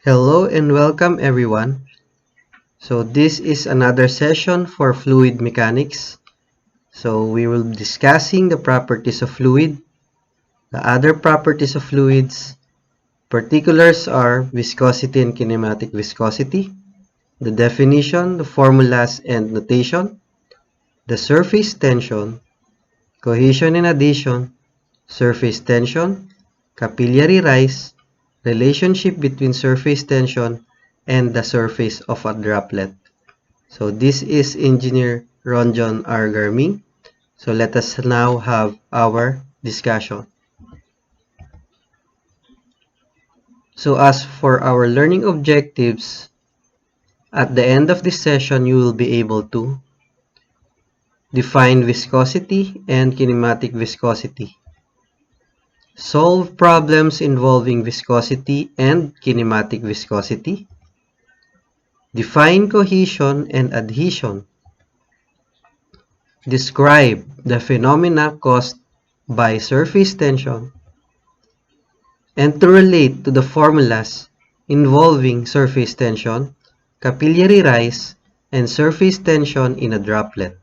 Hello and welcome everyone. So this is another session for fluid mechanics. So we will be discussing the properties of fluid, the other properties of fluids. Particulars are viscosity and kinematic viscosity, the definition, the formulas and notation, the surface tension, cohesion and adhesion, surface tension, capillary rise, relationship between surface tension and the surface of a droplet. So this is Engineer Ronjon R. Garming. So let us now have our discussion. So as for our learning objectives, at the end of this session, you will be able to define viscosity and kinematic viscosity, solve problems involving viscosity and kinematic viscosity, define cohesion and adhesion, describe the phenomena caused by surface tension, and to relate to the formulas involving surface tension, capillary rise, and surface tension in a droplet.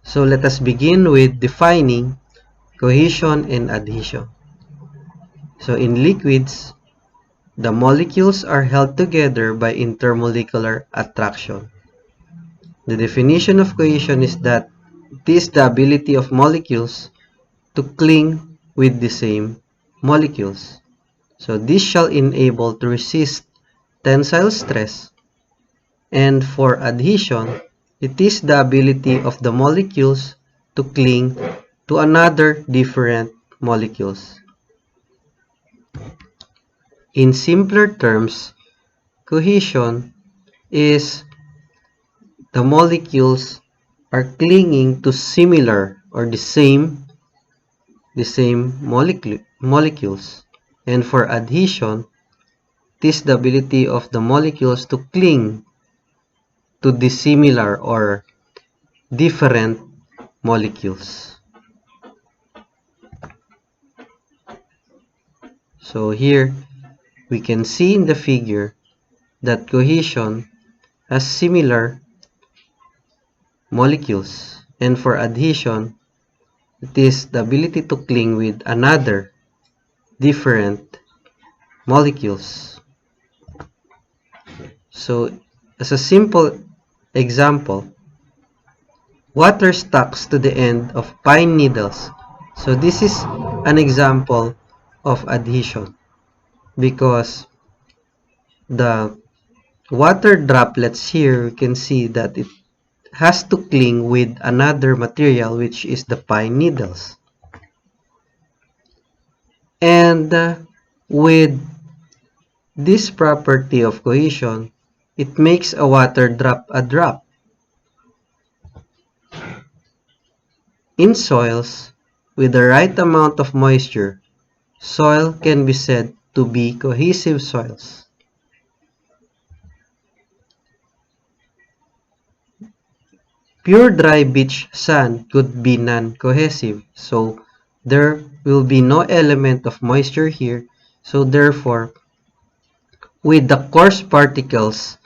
So let us begin with defining cohesion and adhesion. So in liquids, the molecules are held together by intermolecular attraction. The definition of cohesion is that it is the ability of molecules to cling with the same molecules. So this shall enable to resist tensile stress. And for adhesion, it is the ability of the molecules to cling to another different molecules. In simpler terms, cohesion is the molecules are clinging to similar or the same molecules. And for adhesion, it is the ability of the molecules to cling to dissimilar or different molecules. So here we can see in the figure that cohesion has similar molecules, and for adhesion it is the ability to cling with another different molecules. So as a simple example, water sticks to the end of pine needles. So this is an example of adhesion because the water droplets here, you can see that it has to cling with another material, which is the pine needles. And with this property of cohesion, it makes a water drop a drop. In soils, with the right amount of moisture, soil can be said to be cohesive soils. Pure dry beach sand could be non-cohesive, so there will be no element of moisture here. So therefore, with the coarse particles,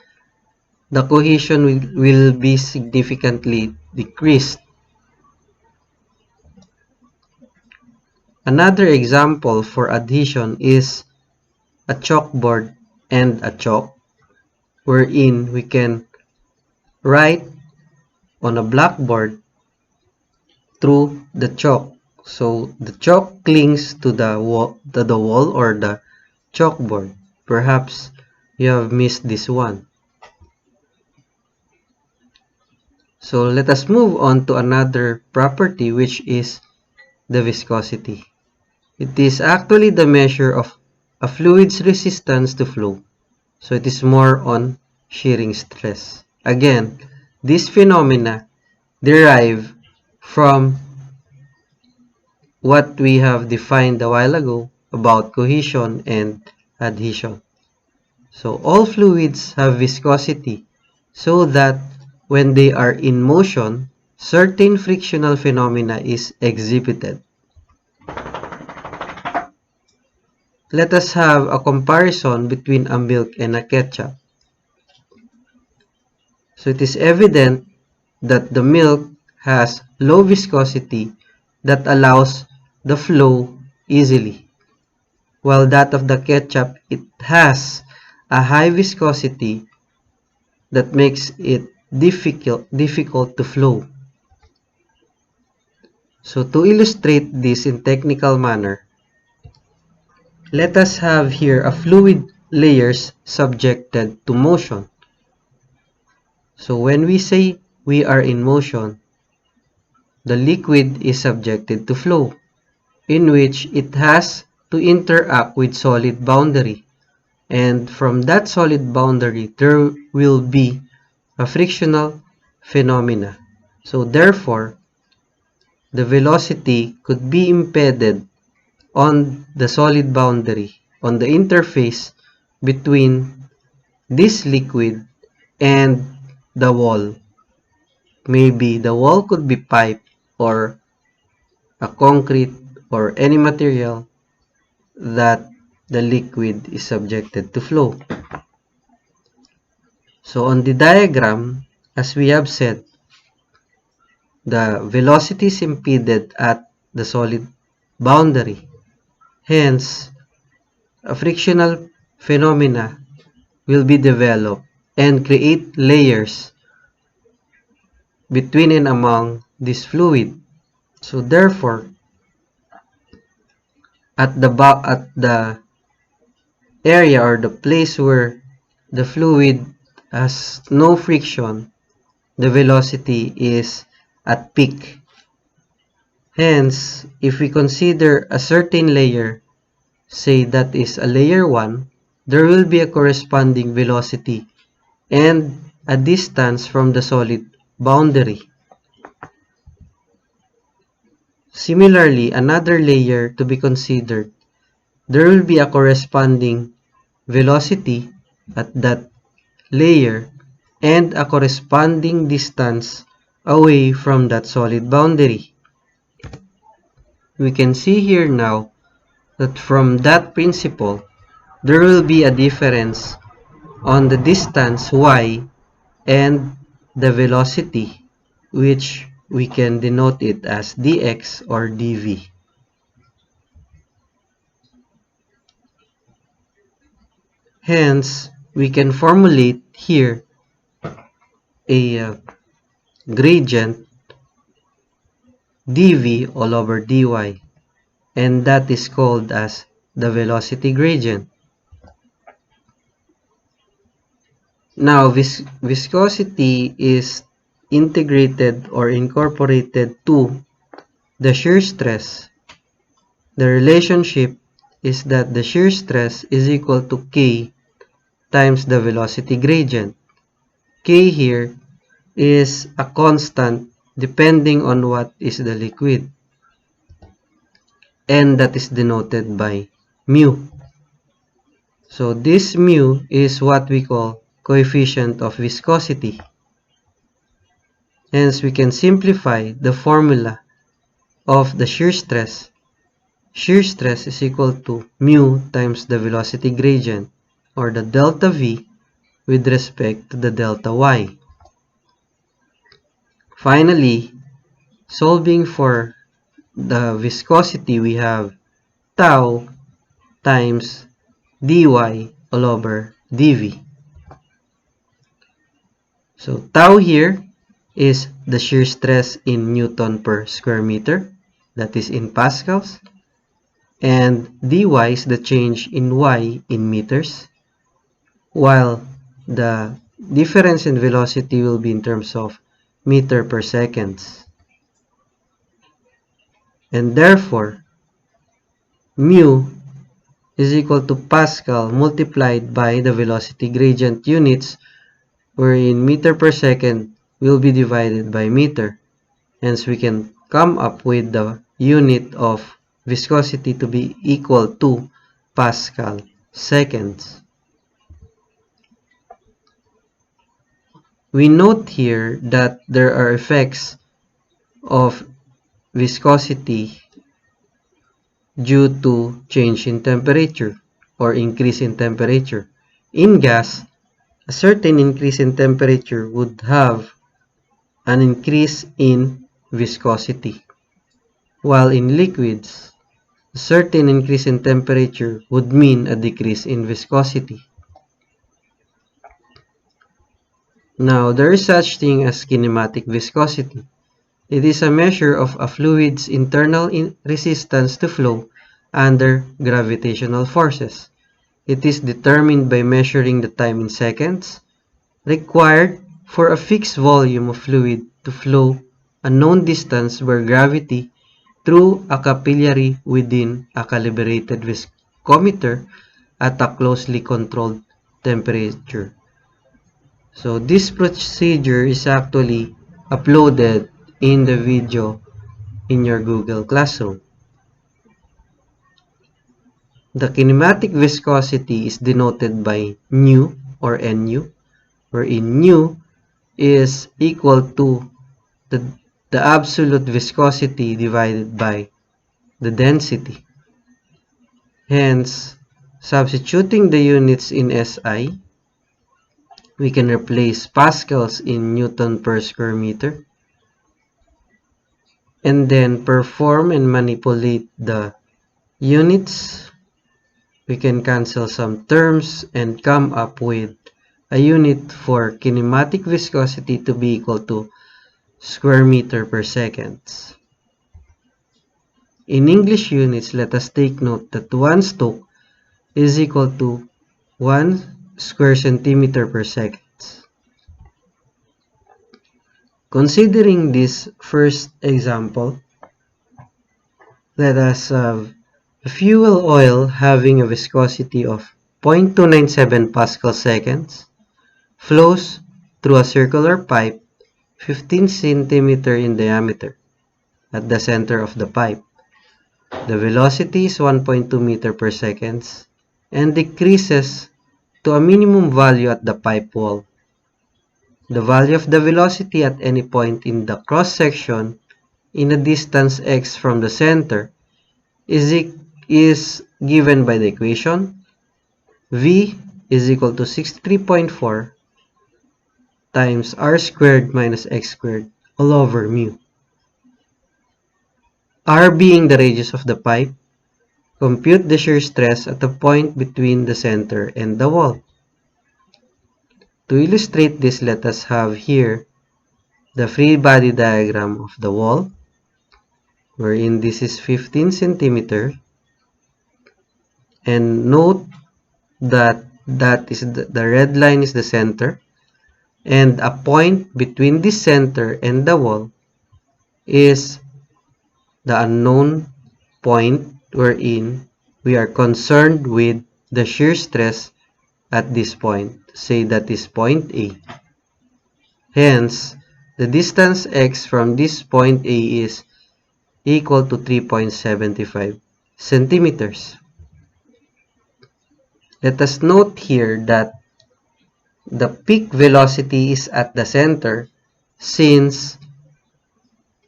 the cohesion will be significantly decreased. Another example for adhesion is a chalkboard and a chalk, wherein we can write on a blackboard through the chalk. So the chalk clings to the wall or the chalkboard. Perhaps you have missed this one. So let us move on to another property, which is the viscosity. It is actually the measure of a fluid's resistance to flow. So it is more on shearing stress. Again, these phenomena derive from what we have defined a while ago about cohesion and adhesion. So all fluids have viscosity so that when they are in motion, certain frictional phenomena is exhibited. let us have a comparison between a milk and a ketchup. So it is evident that the milk has low viscosity that allows the flow easily, while that of the ketchup, it has a high viscosity that makes it difficult to flow. So to illustrate this in technical manner, let us have here a fluid layers subjected to motion. So when we say we are in motion, the liquid is subjected to flow, in which it has to interact with solid boundary. And from that solid boundary, there will be a frictional phenomena. So therefore, the velocity could be impeded on the solid boundary, on the interface between this liquid and the wall. Maybe the wall could be pipe or a concrete or any material that the liquid is subjected to flow. So on the diagram, as we have said, the velocity is impeded at the solid boundary. Hence, a frictional phenomena will be developed and create layers between and among this fluid. So therefore, at the area or the place where the fluid has no friction, the velocity is at peak. Hence, if we consider a certain layer, say that is a layer 1, there will be a corresponding velocity and a distance from the solid boundary. Similarly, another layer to be considered, there will be a corresponding velocity at that layer and a corresponding distance away from that solid boundary. We can see here now that from that principle, there will be a difference on the distance y and the velocity, which we can denote it as dx or dv. Hence, we can formulate here a gradient dv all over dy, and that is called as the velocity gradient. Now, viscosity is integrated or incorporated to the shear stress. The relationship is that the shear stress is equal to K times the velocity gradient. K here is a constant depending on what is the liquid, and that is denoted by mu. So this mu is what we call coefficient of viscosity. Hence, we can simplify the formula of the shear stress. Shear stress is equal to mu times the velocity gradient, or the delta V with respect to the delta Y. Finally, solving for the viscosity, we have tau times dy all over dv. So tau here is the shear stress in Newton per square meter, that is in pascals, and dy is the change in y in meters, while the difference in velocity will be in terms of meter per seconds. And therefore, mu is equal to Pascal multiplied by the velocity gradient units, wherein meter per second will be divided by meter. Hence, we can come up with the unit of viscosity to be equal to Pascal seconds. We note here that there are effects of viscosity due to change in temperature. or increase in temperature. In gas, a certain increase in temperature would have an increase in viscosity, while in liquids, a certain increase in temperature would mean a decrease in viscosity. Now, there is such thing as kinematic viscosity. It is a measure of a fluid's internal resistance to flow under gravitational forces. It is determined by measuring the time in seconds required for a fixed volume of fluid to flow a known distance where gravity through a capillary within a calibrated viscometer at a closely controlled temperature. So this procedure is actually uploaded in the video in your Google Classroom. The kinematic viscosity is denoted by nu or Nu, wherein nu is equal to the absolute viscosity divided by the density. Hence, substituting the units in SI, we can replace pascals in Newton per square meter, and then perform and manipulate the units. We can cancel some terms and come up with a unit for kinematic viscosity to be equal to square meter per second. In English units, let us take note that 1 stoke is equal to 1 square centimeter per second. Considering this first example, let us have a fuel oil having a viscosity of 0.297 Pascal seconds flows through a circular pipe 15 cm in diameter at the center of the pipe. The velocity is 1.2 meter per second and decreases to a minimum value at the pipe wall. The value of the velocity at any point in the cross-section in a distance x from the center is given by the equation V is equal to 63.4 times r squared minus x squared all over mu. R being the radius of the pipe, compute the shear stress at the point between the center and the wall. To illustrate this, let us have here the free body diagram of the wall, wherein this is 15 centimeter, and note that the red line is the center, and a point between the center and the wall is the unknown point wherein we are concerned with the shear stress at this point. Say that is point A. Hence, the distance x from this point A is equal to 3.75 centimeters. Let us note here that the peak velocity is at the center since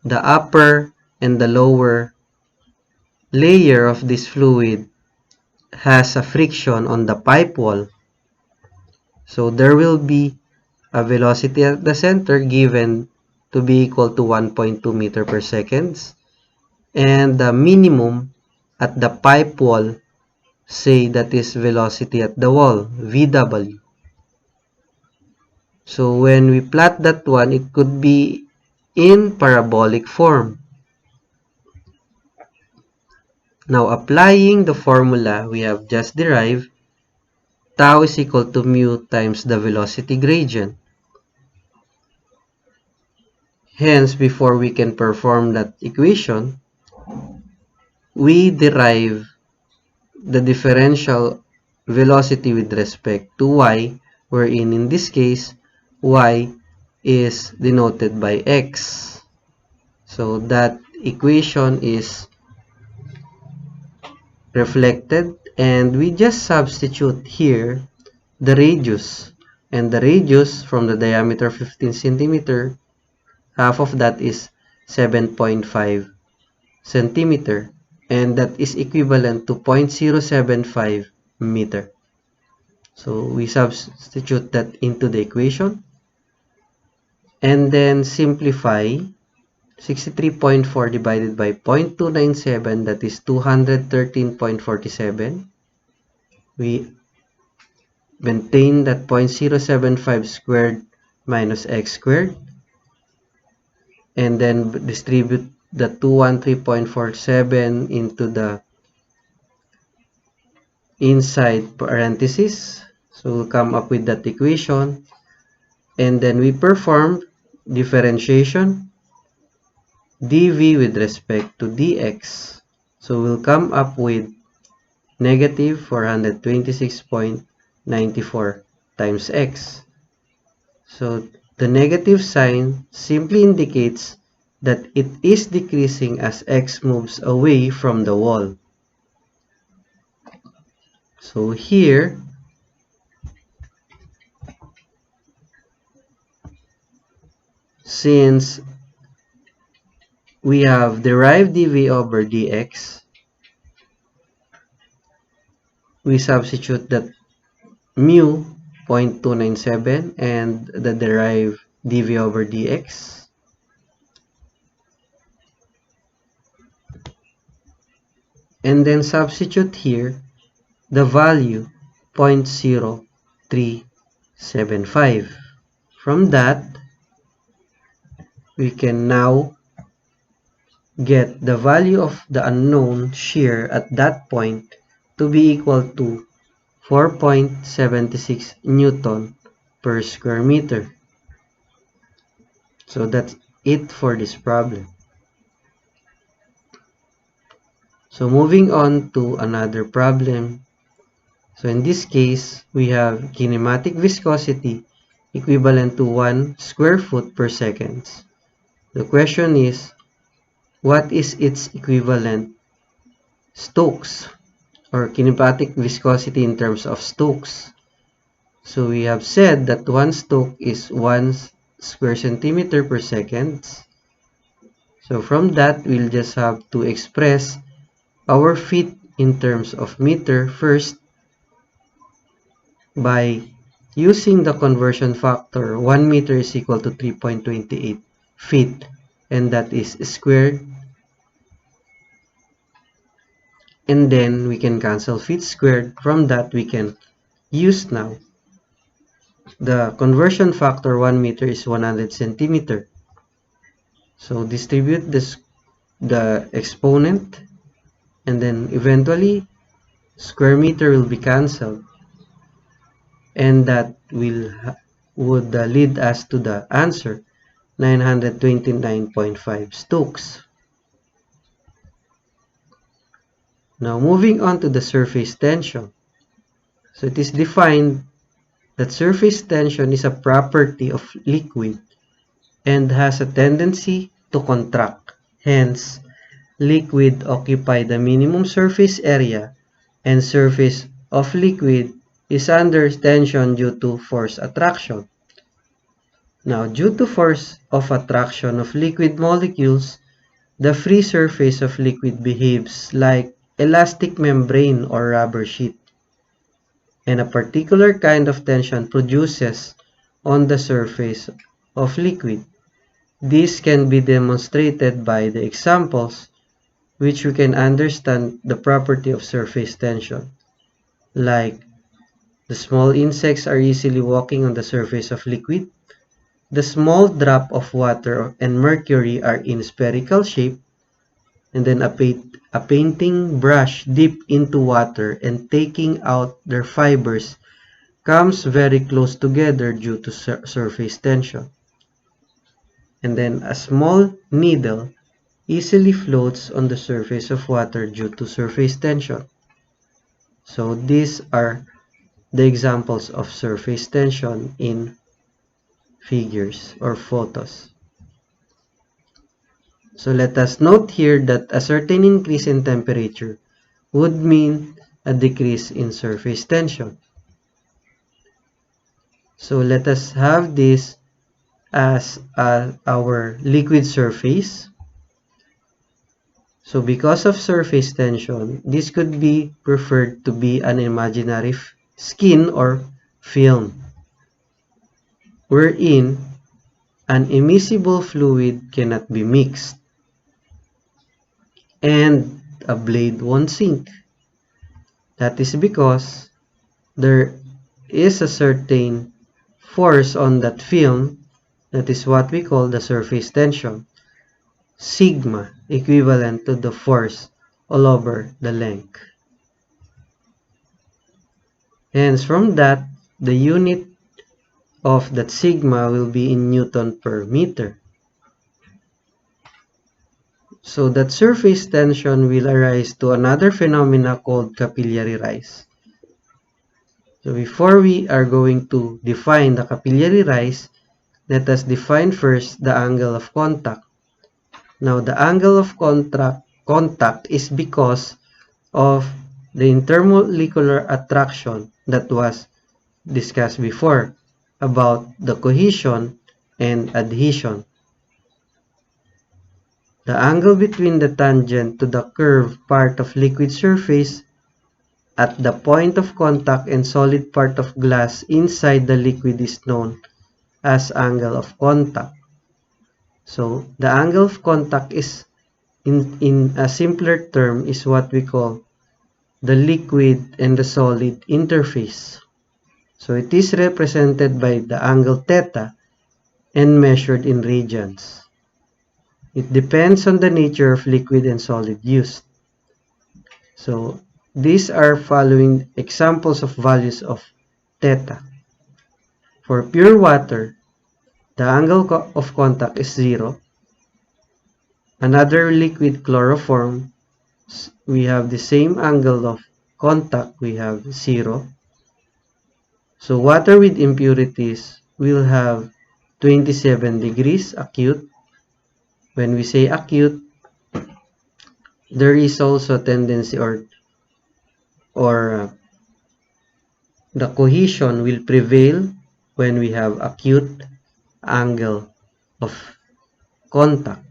the upper and the lower layer of this fluid has a friction on the pipe wall. So there will be a velocity at the center given to be equal to 1.2 meter per second, and the minimum at the pipe wall, say that is velocity at the wall, VW. So when we plot that one, it could be in parabolic form. Now applying the formula we have just derived, tau is equal to mu times the velocity gradient. Hence, before we can perform that equation, we derive the differential velocity with respect to y, wherein in this case, y is denoted by x. So that equation is reflected, and we just substitute here the radius, and the radius from the diameter 15 centimeter, half of that is 7.5 centimeter, and that is equivalent to 0.075 meter. So we substitute that into the equation and then simplify 63.4 divided by 0.297, that is 213.47. We maintain that 0.075 squared minus x squared, and then distribute the 213.47 into the inside parenthesis. So we'll come up with that equation, and then we perform differentiation dv with respect to dx. So we'll come up with negative 426.94 times x. So the negative sign simply indicates that it is decreasing as x moves away from the wall. So here, since we have derived dv over dx, we substitute that mu 0.297 and the derived dv over dx. And then substitute here the value 0.0375. From that, we can now get the value of the unknown shear at that point to be equal to 4.76 Newton per square meter. So that's it for this problem. So moving on to another problem. So in this case, we have kinematic viscosity equivalent to 1 square foot per second. The question is, what is its equivalent Stokes or kinematic viscosity in terms of Stokes? So we have said that 1 Stoke is 1 square centimeter per second. So from that, we'll just have to express our feet in terms of meter first by using the conversion factor. 1 meter is equal to 3.28 feet, and that is squared. And then we can cancel feet squared. From that, we can use now the conversion factor. 1 meter is 100 centimeter. So distribute the exponent, and then eventually square meter will be cancelled, and that would lead us to the answer 929.5 Stokes. Now moving on to the surface tension. So it is defined that surface tension is a property of liquid and has a tendency to contract. Hence, liquid occupy the minimum surface area, and surface of liquid is under tension due to force attraction. Now, due to force of attraction of liquid molecules, the free surface of liquid behaves like elastic membrane or rubber sheet, and a particular kind of tension produces on the surface of liquid. This can be demonstrated by the examples, which we can understand the property of surface tension, like the small insects are easily walking on the surface of liquid. The small drop of water and mercury are in spherical shape, and then a painting brush dip into water and taking out their fibers comes very close together due to surface tension. And then a small needle easily floats on the surface of water due to surface tension. So these are the examples of surface tension in figures or photos. So let us note here that a certain increase in temperature would mean a decrease in surface tension. So let us have this as our liquid surface. So because of surface tension, this could be preferred to be an imaginary skin or film, wherein an immiscible fluid cannot be mixed and a blade won't sink. That is because there is a certain force on that film, that is what we call the surface tension, sigma, equivalent to the force all over the length. Hence, from that, the unit of that sigma will be in Newton per meter. So that surface tension will arise to another phenomena called capillary rise. So before we are going to define the capillary rise, let us define first the angle of contact. Now the angle of contact is because of the intermolecular attraction that was discussed before about the cohesion and adhesion. The angle between the tangent to the curved part of liquid surface at the point of contact and solid part of glass inside the liquid is known as angle of contact. So the angle of contact is, in a simpler term, is what we call the liquid and the solid interface. So it is represented by the angle theta and measured in radians. It depends on the nature of liquid and solid used. So these are following examples of values of theta. For pure water, the angle of contact is 0. Another liquid, chloroform, we have the same angle of contact, we have 0. So water with impurities will have 27 degrees acute. When we say acute, there is also a tendency or the cohesion will prevail when we have acute angle of contact.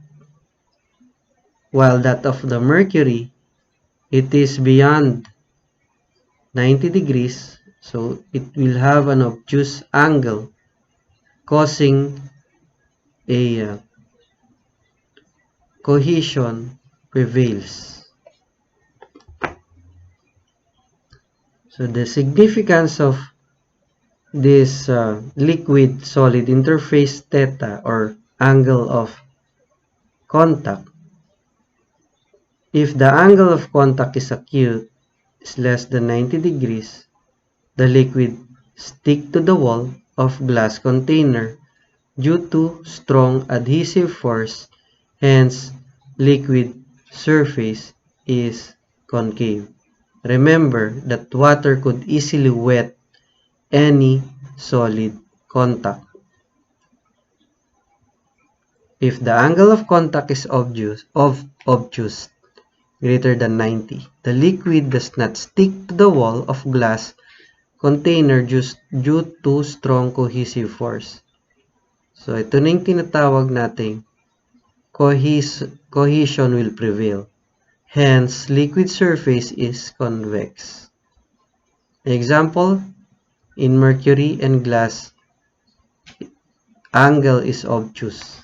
While that of the mercury, it is beyond 90 degrees, so it will have an obtuse angle causing a cohesion prevails. So the significance of this liquid-solid interface theta or angle of contact, if the angle of contact is acute, is less than 90 degrees, the liquid stick to the wall of glass container due to strong adhesive force, hence liquid surface is concave. Remember that water could easily wet any solid contact. If the angle of contact is obtuse, greater than 90, the liquid does not stick to the wall of glass container due to strong cohesive force. So ito na yung tinatawag nating cohesion will prevail. Hence, liquid surface is convex. Example, in mercury and glass, angle is obtuse.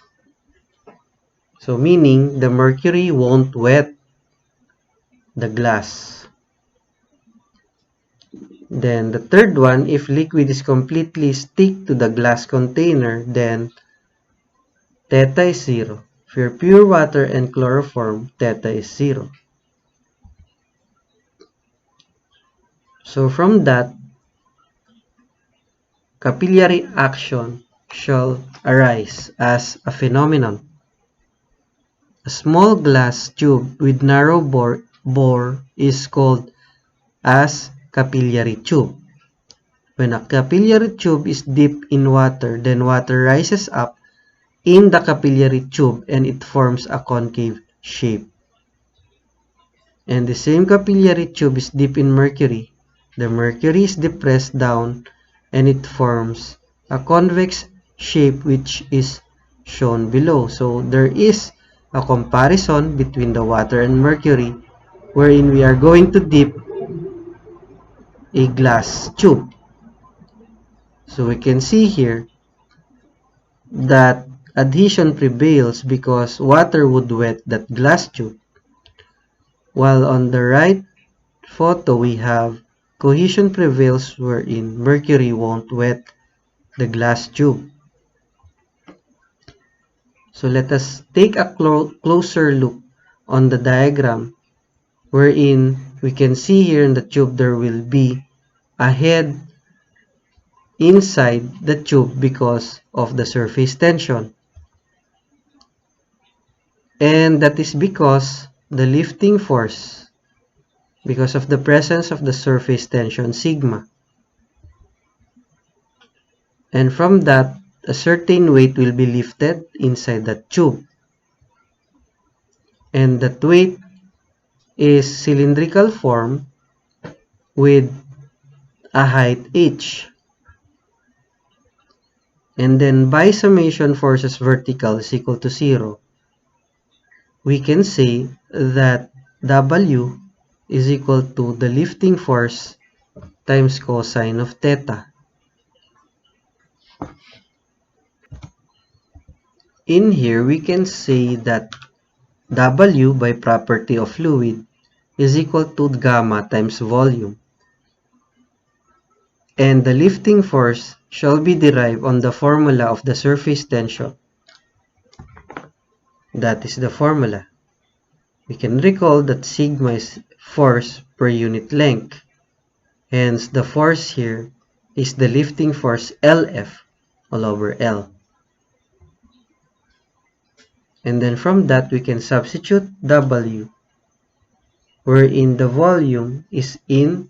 So meaning the mercury won't wet the glass. Then the third one, if liquid is completely stick to the glass container, then theta is 0. For pure water and chloroform, theta is 0. So from that, capillary action shall arise as a phenomenon. A small glass tube with narrow bore is called as capillary tube. When a capillary tube is deep in water, then water rises up in the capillary tube and it forms a concave shape. And the same capillary tube is deep in mercury. The mercury is depressed down and it forms a convex shape which is shown below. So there is a comparison between the water and mercury, wherein we are going to dip a glass tube. So we can see here that adhesion prevails because water would wet that glass tube, while on the right photo we have cohesion prevails wherein mercury won't wet the glass tube. So let us take a closer look on the diagram, wherein we can see here in the tube there will be a head inside the tube because of the surface tension. And that is because the lifting force, because of the presence of the surface tension sigma. And from that, a certain weight will be lifted inside the tube. And that weight is cylindrical form with a height h. And then by summation forces vertical is equal to 0. We can say that W is equal to the lifting force times cosine of theta. In here, we can say that W by property of fluid is equal to gamma times volume. And the lifting force shall be derived on the formula of the surface tension. That is the formula. We can recall that sigma is force per unit length. Hence, the force here is the lifting force LF all over L. And then from that, we can substitute W, wherein the volume is in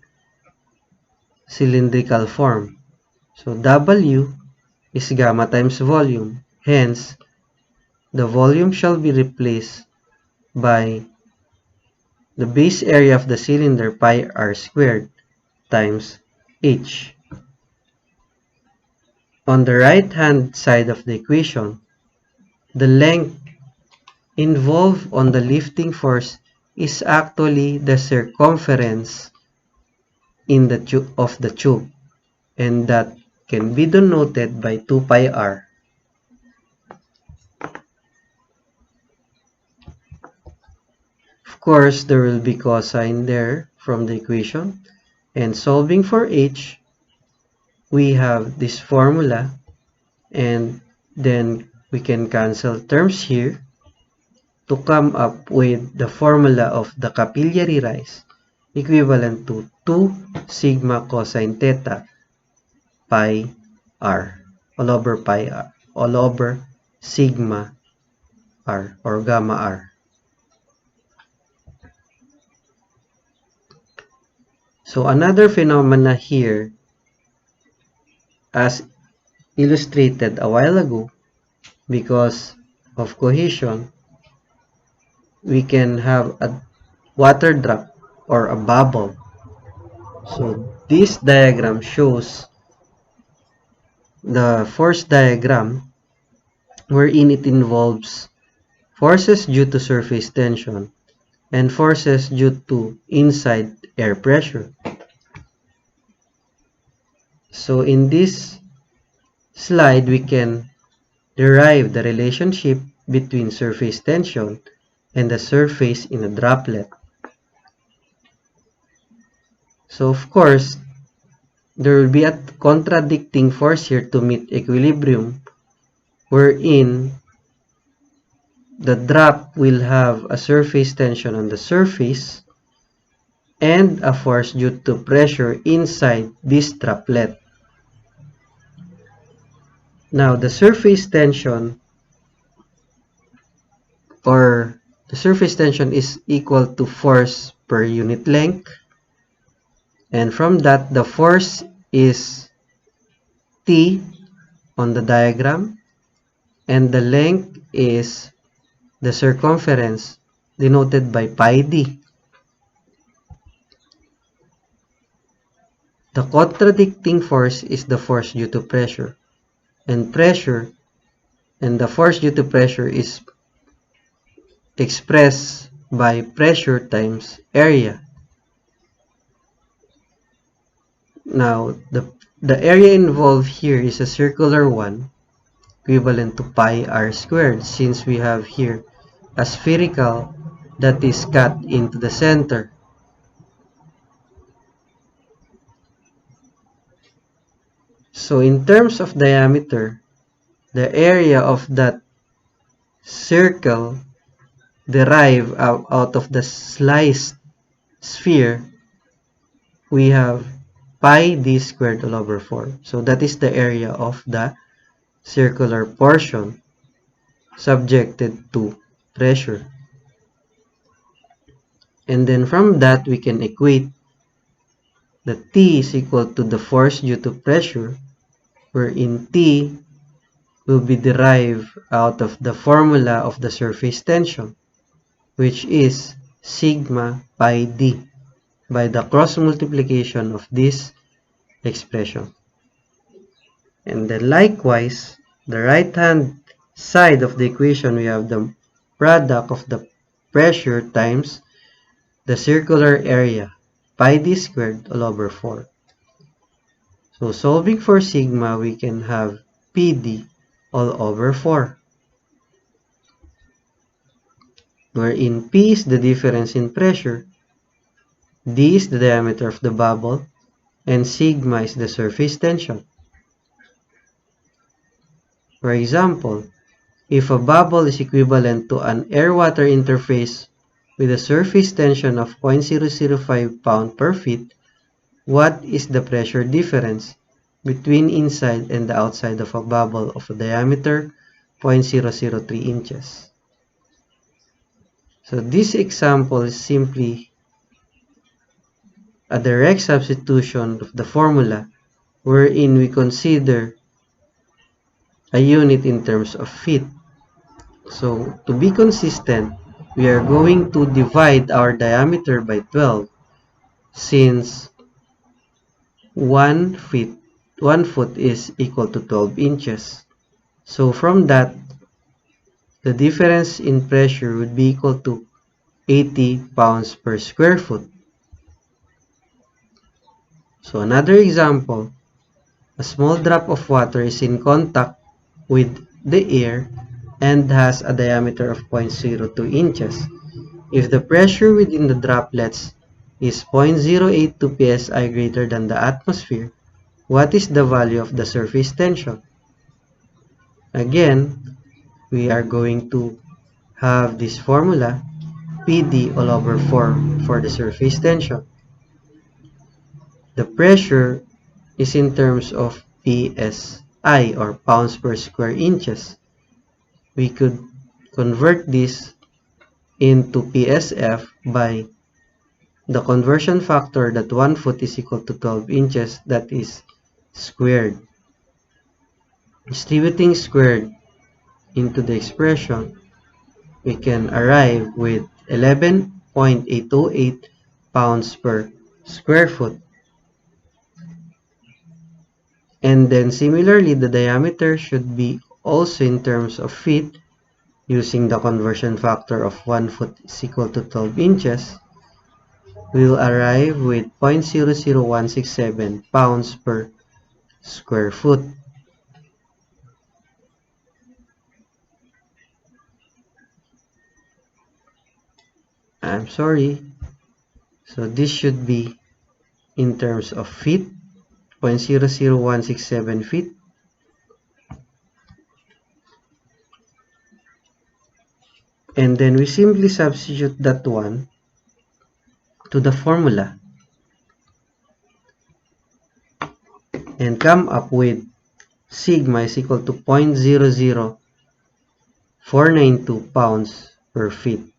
cylindrical form. So W is gamma times volume. Hence, the volume shall be replaced by the base area of the cylinder pi r squared times h. On the right hand side of the equation, the length involved on the lifting force is actually the circumference in the tube of the tube, and that can be denoted by 2 pi r. Of course, there will be cosine there from the equation, and solving for h, we have this formula, and then we can cancel terms here to come up with the formula of the capillary rise equivalent to 2 sigma cosine theta pi r all over pi r all over sigma r or gamma r. So another phenomena here, as illustrated a while ago, because of cohesion, we can have a water drop or a bubble. So this diagram shows the force diagram wherein it involves forces due to surface tension and forces due to inside air pressure. So in this slide, we can derive the relationship between surface tension and the surface in a droplet. So of course, there will be a contradicting force here to meet equilibrium, wherein the drop will have a surface tension on the surface and a force due to pressure inside this droplet. Now, the surface tension is equal to force per unit length, and from that the force is T on the diagram, and the length is the circumference denoted by pi d. The contradicting force is the force due to pressure, and the force due to pressure is expressed by pressure times area. Now, the area involved here is a circular one, equivalent to pi r squared, since we have here a spherical that is cut into the center. So in terms of diameter, the area of that circle derived out of the sliced sphere, we have pi d squared all over 4. So that is the area of the circular portion subjected to pressure. And then from that, we can equate the T is equal to the force due to pressure, wherein T will be derived out of the formula of the surface tension, which is sigma pi d, by the cross multiplication of this expression. And then likewise, the right hand side of the equation, we have the product of the pressure times the circular area, pi d squared all over 4. So solving for sigma, we can have pd all over 4, wherein P is the difference in pressure, D is the diameter of the bubble, and sigma is the surface tension. For example, if a bubble is equivalent to an air-water interface with a surface tension of 0.005 pound per feet, what is the pressure difference between inside and the outside of a bubble of a diameter 0.003 inches? So this example is simply a direct substitution of the formula wherein we consider a unit in terms of feet. So to be consistent, we are going to divide our diameter by 12 since 1 foot is equal to 12 inches. So from that, the difference in pressure would be equal to 80 pounds per square foot. So another example, a small drop of water is in contact with the air and has a diameter of 0.02 inches. If the pressure within the droplets is 0.082 psi greater than the atmosphere, what is the value of the surface tension? Again, we are going to have this formula, PD all over 4 for the surface tension. The pressure is in terms of PSI or pounds per square inches. We could convert this into PSF by the conversion factor that 1 foot is equal to 12 inches, that is squared. Distributing squared into the expression, we can arrive with 11.808 pounds per square foot. And then similarly, the diameter should be also in terms of feet, using the conversion factor of 1 foot is equal to 12 inches. We'll arrive with 0.00167 pounds per square foot. I'm sorry. So this should be in terms of feet, 0.00167 feet. And then we simply substitute that one to the formula and come up with sigma is equal to 0.00492 pounds per feet.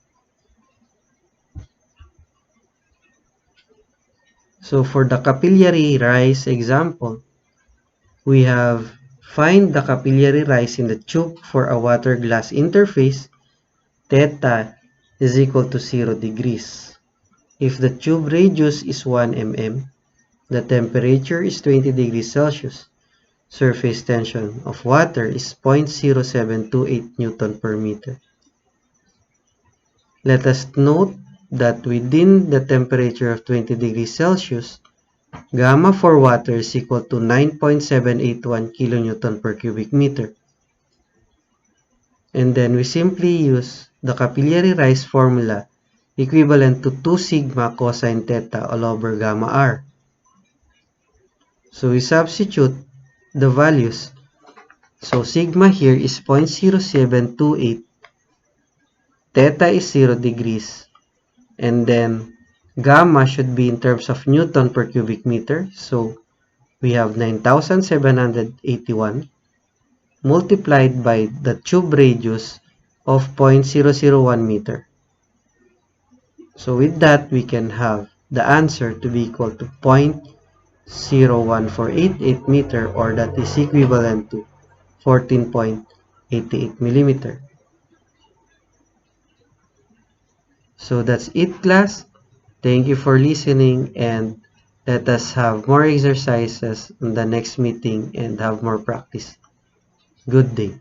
So for the capillary rise example, we have find the capillary rise in the tube for a water glass interface. Theta is equal to 0 degrees. If the tube radius is 1 mm, the temperature is 20 degrees Celsius. Surface tension of water is 0.0728 Newton per meter. Let us note that within the temperature of 20 degrees Celsius, gamma for water is equal to 9.781 kilonewton per cubic meter. And then we simply use the capillary rise formula equivalent to 2 sigma cosine theta all over gamma r. So we substitute the values. So sigma here is 0.0728, theta is 0 degrees, and then gamma should be in terms of Newton per cubic meter. So we have 9,781 multiplied by the tube radius of 0.001 meter. So with that, we can have the answer to be equal to 0.01488 meter, or that is equivalent to 14.88 millimeter. So that's it, class. Thank you for listening, and let us have more exercises in the next meeting and have more practice. Good day.